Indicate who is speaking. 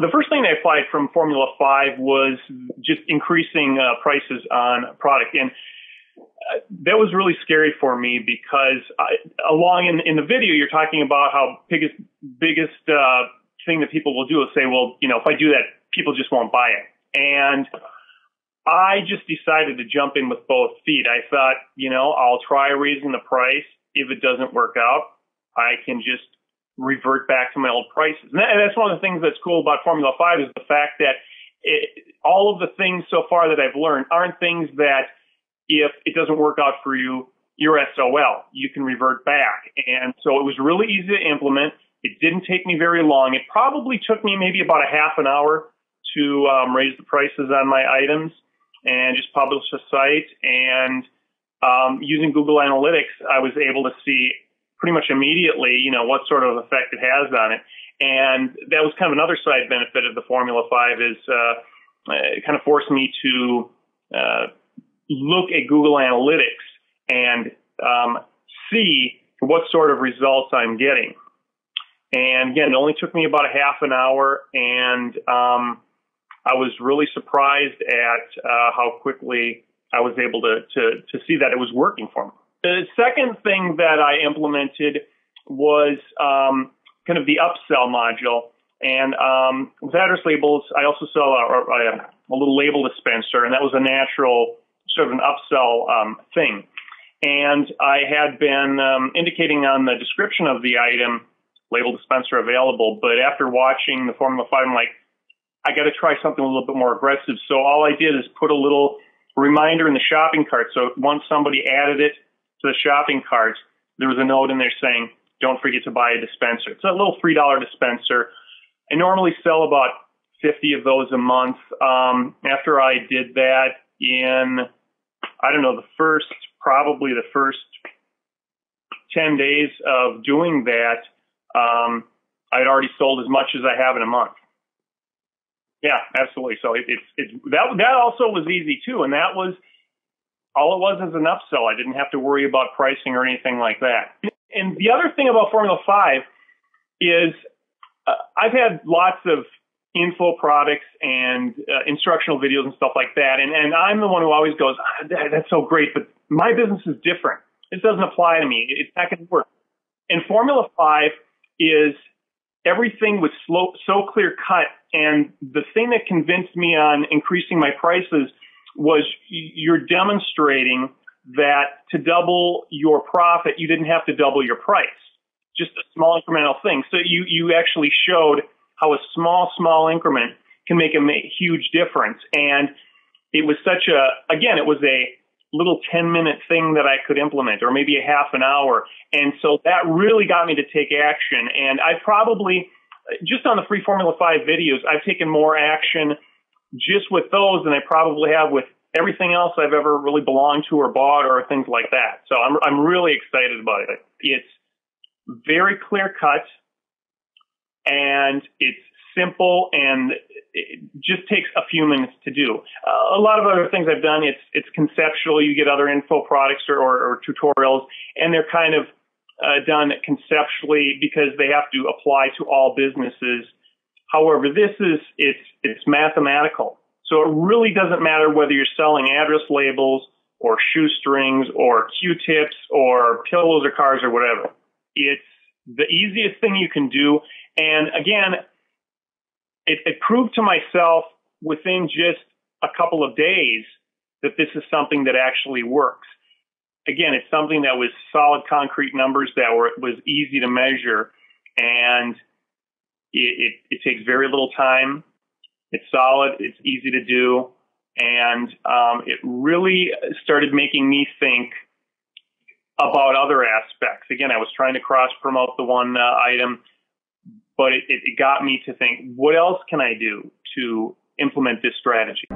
Speaker 1: The first thing I applied from Formula 5 was just increasing prices on product. And that was really scary for me because along in the video, you're talking about how biggest thing that people will do is say, well, if I do that, people just won't buy it. And I just decided to jump in with both feet. I thought, I'll try raising the price. If it doesn't work out, I can just revert back to my old prices. And that's one of the things that's cool about Formula 5 is the fact that all of the things so far that I've learned aren't things that if it doesn't work out for you, you're SOL. You can revert back. And so it was really easy to implement. It didn't take me very long. It probably took me maybe about a half an hour to raise the prices on my items and just publish a site. And using Google Analytics, I was able to see pretty much immediately, what sort of effect it has on it. And that was kind of another side benefit of the Formula 5 is it kind of forced me to look at Google Analytics and see what sort of results I'm getting. And again, it only took me about a half an hour, and I was really surprised at how quickly I was able to see that it was working for me. The second thing that I implemented was kind of the upsell module. And with address labels, I also sell a little label dispenser, and that was a natural sort of an upsell thing. And I had been indicating on the description of the item, label dispenser available, but after watching the Formula 5, I'm like, I got to try something a little bit more aggressive. So all I did is put a little reminder in the shopping cart. So once somebody added it to the shopping cart, there was a note in there saying, don't forget to buy a dispenser. It's a little $3 dispenser. I normally sell about 50 of those a month. After I did that in, probably the first 10 days of doing that, I'd already sold as much as I have in a month. Yeah, absolutely. So that also was easy too. And that was, all it was an upsell. I didn't have to worry about pricing or anything like that. And the other thing about Formula 5 is I've had lots of info products and instructional videos and stuff like that. And I'm the one who always goes, that's so great, but my business is different. This doesn't apply to me. It's not going to work. And Formula 5 is everything was so clear cut. And the thing that convinced me on increasing my prices was you're demonstrating that to double your profit, you didn't have to double your price. Just a small incremental thing. So you actually showed how a small increment can make a huge difference. And it was it was a little 10-minute thing that I could implement, or maybe a half an hour. And so that really got me to take action. And I probably, just on the free Formula 5 videos, I've taken more action just with those than I probably have with everything else I've ever really belonged to or bought or things like that. So I'm really excited about it. It's very clear cut, and it's simple, and it just takes a few minutes to do. A lot of other things I've done, it's conceptual. You get other info products or tutorials, and they're kind of done conceptually because they have to apply to all businesses. However, it's mathematical. So it really doesn't matter whether you're selling address labels or shoestrings or Q-tips or pillows or cars or whatever. It's the easiest thing you can do. And again, it proved to myself within just a couple of days that this is something that actually works. Again, it's something that was solid concrete numbers that was easy to measure, and it takes very little time. It's solid. It's easy to do. And it really started making me think about other aspects. Again, I was trying to cross-promote the one item, but it got me to think, what else can I do to implement this strategy?